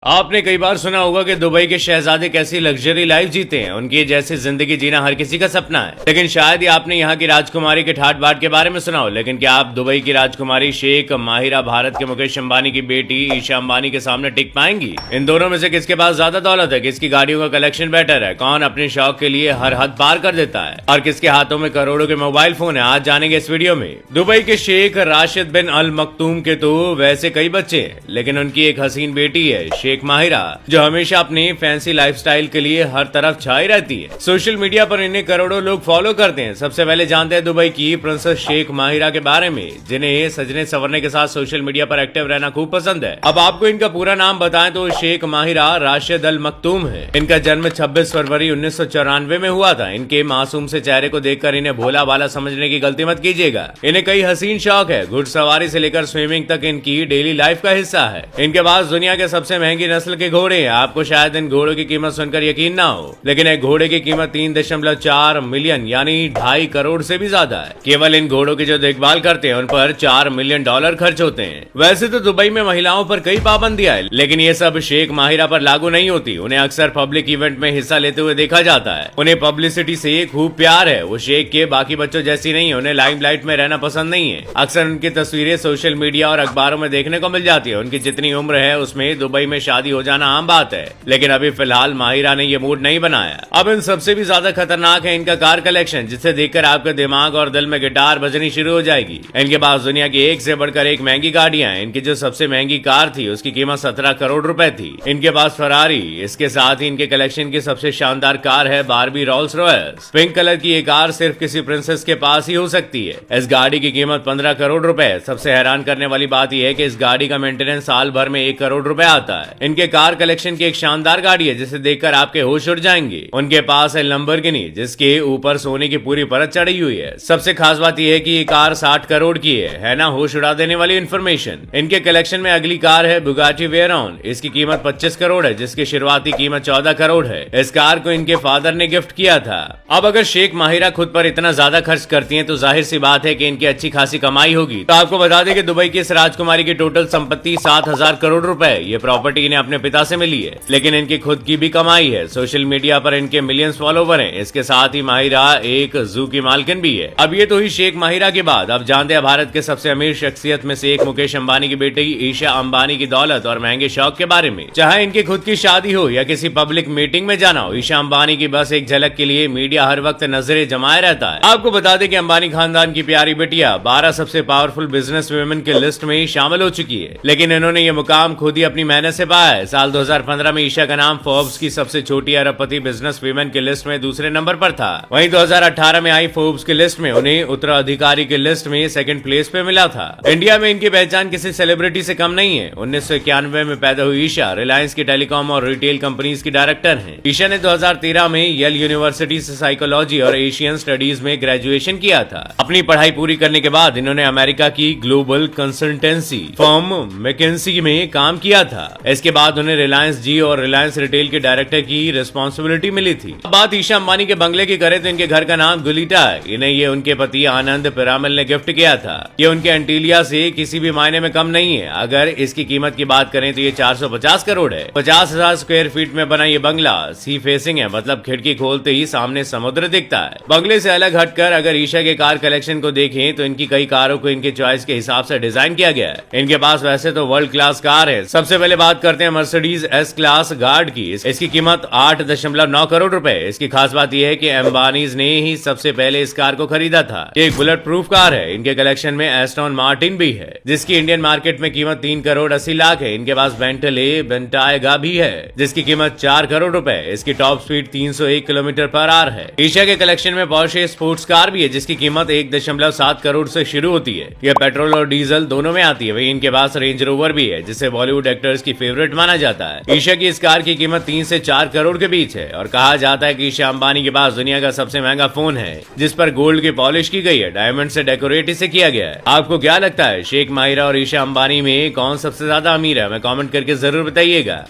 आपने कई बार सुना होगा कि दुबई के शहजादे कैसी लग्जरी लाइफ जीते हैं। उनकी जैसी जिंदगी जीना हर किसी का सपना है, लेकिन शायद ही आपने यहाँ की राजकुमारी के ठाट बाट के बारे में सुना हो। लेकिन क्या आप दुबई की राजकुमारी शेख माहिरा भारत के मुकेश अंबानी की बेटी ईशा अंबानी के सामने टिक पाएंगी? इन दोनों में से किसके पास ज्यादा दौलत है, किसकी गाड़ियों का कलेक्शन बेटर है, कौन अपने शौक के लिए हर हद पार कर देता है और किसके हाथों में करोड़ों के मोबाइल फोन है, आज जानेंगे इस वीडियो में। दुबई के शेख राशिद बिन अल मखतूम के तो वैसे कई बच्चे हैं, लेकिन उनकी एक हसीन बेटी है शेख माहिरा, जो हमेशा अपनी फैंसी लाइफस्टाइल के लिए हर तरफ छाई रहती है। सोशल मीडिया पर इन्हें करोड़ों लोग फॉलो करते हैं। सबसे पहले जानते हैं दुबई की प्रिंसेस शेख माहिरा के बारे में, जिन्हें सजने संवरने के साथ सोशल मीडिया पर एक्टिव रहना खूब पसंद है। अब आपको इनका पूरा नाम बताएं तो शेख माहिरा राशिद अल मखतूम है। इनका जन्म 26 फरवरी 1994 में हुआ था। इनके मासूम से चेहरे को देखकर इन्हें भोला भाला समझने की गलती मत कीजिएगा। इन्हें कई हसीन शौक है, घुड़सवारी से लेकर स्विमिंग तक इनकी डेली लाइफ का हिस्सा है। इनके पास दुनिया के सबसे महंगी नस्ल के घोड़े हैं। आपको शायद इन घोड़ों की कीमत सुनकर यकीन ना हो, लेकिन एक घोड़े की कीमत 3.4 मिलियन यानी 2.5 करोड़ से भी ज्यादा है। केवल इन घोड़ों की जो देखभाल करते हैं उन पर $4 मिलियन खर्च होते हैं। वैसे तो दुबई में महिलाओं पर कई पाबंदियां हैं, लेकिन ये सब शेख माहिरा पर लागू नहीं होती। उन्हें अक्सर पब्लिक इवेंट में हिस्सा लेते हुए देखा जाता है। उन्हें पब्लिसिटी से खूब प्यार है। वो शेख के बाकी बच्चों जैसी नहीं है, उन्हें लाइमलाइट में रहना पसंद नहीं है। अक्सर उनकी तस्वीरें सोशल मीडिया और अखबारों में देखने को मिल जाती है। उनकी जितनी उम्र है उसमें दुबई में शादी हो जाना आम बात है, लेकिन अभी फिलहाल माहिरा ने ये मूड नहीं बनाया। अब इन सबसे भी ज्यादा खतरनाक है इनका कार कलेक्शन, जिसे देखकर आपके दिमाग और दिल में गिटार बजनी शुरू हो जाएगी। इनके पास दुनिया की एक से बढ़कर एक महंगी गाड़ियां हैं। इनकी जो सबसे महंगी कार थी उसकी कीमत 17 करोड़ रुपए थी। इनके पास फरारी, इसके साथ ही इनके कलेक्शन की सबसे शानदार कार है Barbie Rolls Royce. Pink colour की ये कार सिर्फ किसी प्रिंसेस के पास ही हो सकती है। इस गाड़ी की कीमत 15 करोड़ रुपए है। सबसे हैरान करने वाली बात यह है कि इस गाड़ी का मेंटेनेंस साल भर में 1 करोड़ रुपए आता है। इनके कार कलेक्शन की एक शानदार गाड़ी है जिसे देखकर आपके होश उड़ जाएंगे। उनके पास है लंबोर्गिनी, जिसके ऊपर सोने की पूरी परत चढ़ी हुई है। सबसे खास बात यह है कि ये कार 60 करोड़ की है ना, होश उड़ा देने वाली इंफॉर्मेशन। इनके कलेक्शन में अगली कार है बुगाटी वेरॉन। इसकी कीमत 25 करोड़ है, जिसकी शुरुआती कीमत 14 करोड़ है। इस कार को इनके फादर ने गिफ्ट किया था। अब अगर शेख माहिरा खुद पर इतना ज्यादा खर्च करती हैं तो जाहिर सी बात है कि इनकी अच्छी खासी कमाई होगी। तो आपको बता दें कि दुबई की इस राजकुमारी की टोटल संपत्ति 7,000 करोड़ रुपए। ये प्रॉपर्टी इन्हें अपने पिता से मिली है, लेकिन इनकी खुद की भी कमाई है। सोशल मीडिया पर इनके मिलियंस फॉलोवर हैं। इसके साथ ही माहिरा एक जू की मालकिन भी है। अब ये तो ही शेख माहिरा की बात। अब जानते हैं भारत के सबसे अमीर शख्सियत में से एक मुकेश अंबानी की बेटी ईशा अंबानी की दौलत और महंगे शौक के बारे में। चाहे इनकी खुद की शादी हो या किसी पब्लिक मीटिंग में जाना हो, ईशा अंबानी की बस एक झलक के लिए मीडिया हर वक्त नजरें जमाए रहता है। आपको बता दें कि अंबानी खानदान की प्यारी बेटिया 12 सबसे पावरफुल बिजनेस वुमेन की लिस्ट में शामिल हो चुकी है, लेकिन इन्होंने ये मुकाम खुद ही अपनी मेहनत से पाया है। साल 2015 में ईशा का नाम फोर्ब्स की सबसे छोटी अरबपति बिजनेस वीमेन की लिस्ट में दूसरे नंबर पर था। वहीं 2018 में आई फोर्ब्स की लिस्ट में उन्हें उत्तराधिकारी की लिस्ट में सेकंड प्लेस पे मिला था। इंडिया में इनकी पहचान किसी सेलिब्रिटी से कम नहीं है। 1991 में पैदा हुई ईशा रिलायंस की टेलीकॉम और रिटेल कंपनीज की डायरेक्टर हैं। ईशा ने 2013 में येल यूनिवर्सिटी से साइकोलॉजी और एशियन स्टडीज में ग्रेजुएशन किया था। अपनी पढ़ाई पूरी करने के बाद इन्होंने अमेरिका की ग्लोबल कंसल्टेंसी फर्म मैकेंसी में काम किया था। इसके बाद उन्हें रिलायंस जी और रिलायंस रिटेल के डायरेक्टर की रिस्पॉन्सिबिलिटी मिली थी। अब बात ईशा अंबानी के बंगले की करें तो इनके घर का नाम गुलीटा है। इन्हें ये उनके पति आनंद पिरामल ने गिफ्ट किया था। ये उनके एंटीलिया से किसी भी मायने में कम नहीं है। अगर इसकी कीमत की बात करें तो ये 450 करोड़ है। 50,000 स्क्वायर फीट में बना ये बंगला सी फेसिंग है, मतलब खिड़की खोलते ही सामने समुद्र दिखता है। बंगले से अलग हटकर अगर ईशा के कार कलेक्शन को देखें तो इनकी कई कारों को इनके चॉइस के हिसाब से डिजाइन किया गया है। इनके पास वैसे तो वर्ल्ड क्लास कार है। सबसे पहले बात करते हैं मर्सिडीज एस क्लास गार्ड की। इसकी कीमत 8.9 करोड़ रुपए। इसकी खास बात यह है कि अंबानीज ने ही सबसे पहले इस कार को खरीदा था। ये एक बुलेट प्रूफ कार है। इनके कलेक्शन में एस्टन मार्टिन भी है, जिसकी इंडियन मार्केट में कीमत 3 करोड़ 80 लाख है। इनके पास बेंटले बेंटाएगा भी है, जिसकी कीमत 4 करोड़ रुपए। इसकी top speed 301 kilometre per hour है। ईशा के कलेक्शन में पोर्शे स्पोर्ट्स कार भी है, जिसकी कीमत 1.7 करोड़ से शुरू होती है। यह पेट्रोल और डीजल दोनों में आती है। वहीं इनके पास रेंज रोवर भी है, जिसे बॉलीवुड एक्टर्स की फेवरेट माना जाता है। ईशा की इस कार की कीमत 3 से 4 करोड़ के बीच है और कहा जाता है कि ईशा अंबानी के पास दुनिया का सबसे महंगा फोन है, जिस पर गोल्ड की पॉलिश की गई है, डायमंड से डेकोरेट इसे किया गया है। आपको क्या लगता है शेख माहिरा और ईशा अंबानी में कौन सबसे ज्यादा अमीर है? हमें कमेंट करके जरूर बताइएगा।